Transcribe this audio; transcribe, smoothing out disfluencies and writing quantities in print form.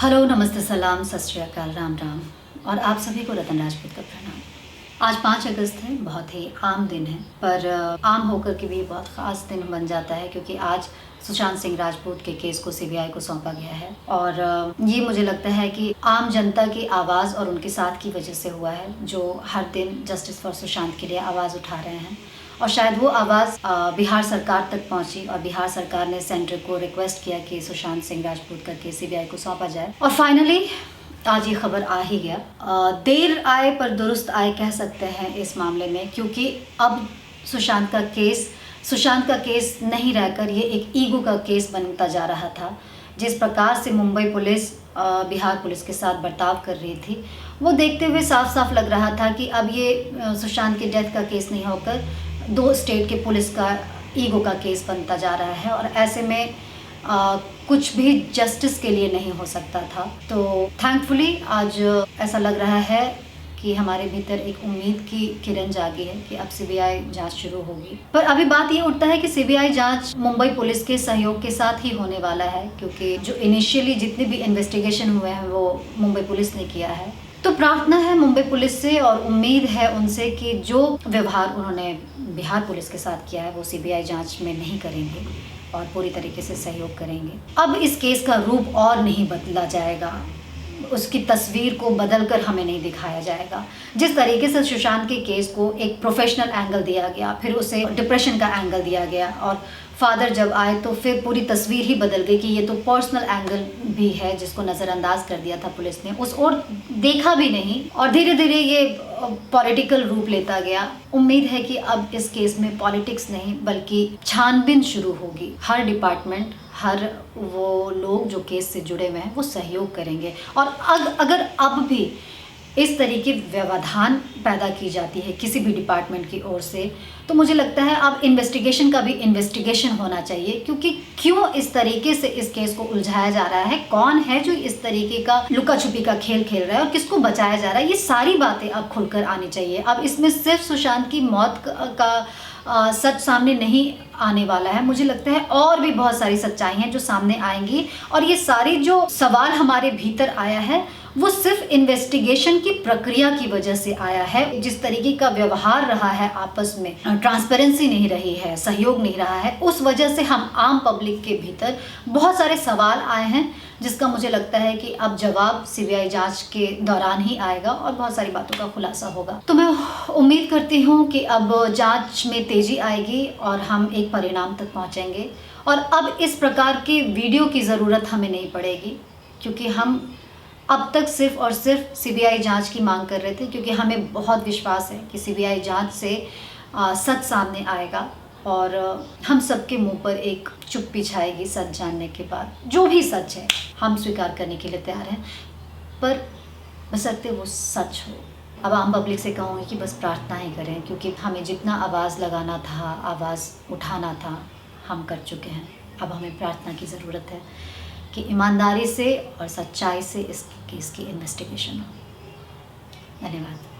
Hello, नमस्ते, सलाम, सत श्री अकाल, राम राम और आप सभी को रतन राजपूत का प्रणाम। आज 5 अगस्त है, बहुत ही आम दिन है, पर आम होकर के भी बहुत ख़ास दिन बन जाता है क्योंकि आज सुशांत सिंह राजपूत के केस को सीबीआई को सौंपा गया है। और ये मुझे लगता है कि आम जनता की आवाज़ और उनके साथ की वजह से हुआ है, जो हर दिन जस्टिस फॉर सुशांत के लिए आवाज़ उठा रहे हैं। और शायद वो आवाज़ बिहार सरकार तक पहुंची और बिहार सरकार ने सेंटर को रिक्वेस्ट किया कि सुशांत सिंह राजपूत का केस सीबीआई को सौंपा जाए। और फाइनली आज ये खबर आ ही गया। देर आए पर दुरुस्त आए कह सकते हैं इस मामले में, क्योंकि अब सुशांत का केस नहीं रहकर ये एक ईगो का केस बनता जा रहा था। जिस प्रकार से मुंबई पुलिस बिहार पुलिस के साथ बर्ताव कर रही थी, वो देखते हुए साफ साफ लग रहा था कि अब ये सुशांत की डेथ का केस नहीं होकर 2 स्टेट के पुलिस का ईगो का केस बनता जा रहा है। और ऐसे में कुछ भी जस्टिस के लिए नहीं हो सकता था। तो थैंकफुली आज ऐसा लग रहा है कि हमारे भीतर एक उम्मीद की किरण जागी है कि अब सीबीआई जांच शुरू होगी। पर अभी बात ये उठता है कि सीबीआई जांच मुंबई पुलिस के सहयोग के साथ ही होने वाला है, क्योंकि जो इनिशियली जितने भी इन्वेस्टिगेशन हुए हैं वो मुंबई पुलिस ने किया है। तो प्रार्थना है मुंबई पुलिस से और उम्मीद है उनसे कि जो व्यवहार उन्होंने बिहार पुलिस के साथ किया है वो सीबीआई जांच में नहीं करेंगे और पूरी तरीके से सहयोग करेंगे। अब इस केस का रूप और नहीं बदला जाएगा, उसकी तस्वीर को बदलकर हमें नहीं दिखाया जाएगा। जिस तरीके से सुशांत के केस को एक प्रोफेशनल एंगल दिया गया, फिर उसे डिप्रेशन का एंगल दिया गया और फादर जब आए तो फिर पूरी तस्वीर ही बदल गई कि ये तो पर्सनल एंगल भी है जिसको नज़रअंदाज कर दिया था पुलिस ने, उस और देखा भी नहीं और धीरे धीरे ये पॉलिटिकल रूप लेता गया। उम्मीद है कि अब इस केस में पॉलिटिक्स नहीं बल्कि छानबीन शुरू होगी। हर डिपार्टमेंट, हर वो लोग जो केस से जुड़े हुए हैं वो सहयोग करेंगे। और अगर अब भी इस तरीके व्यवधान पैदा की जाती है किसी भी डिपार्टमेंट की ओर से, तो मुझे लगता है अब इन्वेस्टिगेशन का भी इन्वेस्टिगेशन होना चाहिए। क्योंकि क्यों इस तरीके से इस केस को उलझाया जा रहा है, कौन है जो इस तरीके का लुका छुपी का खेल खेल रहा है और किसको बचाया जा रहा है, ये सारी बातें अब खुलकर आनी चाहिए। अब इसमें सिर्फ सुशांत की मौत का सच सामने नहीं आने वाला है, मुझे लगता है और भी बहुत सारी सच्चाई हैं जो सामने आएंगी। और ये सारी जो सवाल हमारे भीतर आया है वो सिर्फ इन्वेस्टिगेशन की प्रक्रिया की वजह से आया है। जिस तरीके का व्यवहार रहा है आपस में, ट्रांसपेरेंसी नहीं रही है, सहयोग नहीं रहा है, उस वजह से हम आम पब्लिक के भीतर बहुत सारे सवाल आए हैं, जिसका मुझे लगता है कि अब जवाब सीबीआई जांच के दौरान ही आएगा और बहुत सारी बातों का खुलासा होगा। तो मैं उम्मीद करती हूँ कि अब जांच में तेजी आएगी और हम एक परिणाम तक पहुँचेंगे। और अब इस प्रकार के वीडियो की ज़रूरत हमें नहीं पड़ेगी, क्योंकि हम अब तक सिर्फ और सिर्फ सीबीआई जांच की मांग कर रहे थे, क्योंकि हमें बहुत विश्वास है कि सीबीआई जांच से सच सामने आएगा और हम सबके मुंह पर एक चुप्पी छाएगी सच जानने के बाद। जो भी सच है हम स्वीकार करने के लिए तैयार हैं, पर बशर्ते वो सच हो। अब आम पब्लिक से कहूँगी कि बस प्रार्थना ही करें, क्योंकि हमें जितना आवाज़ लगाना था, आवाज़ उठाना था, हम कर चुके हैं। अब हमें प्रार्थना की ज़रूरत है कि ईमानदारी से और सच्चाई से इस केस की इन्वेस्टिगेशन हो। धन्यवाद।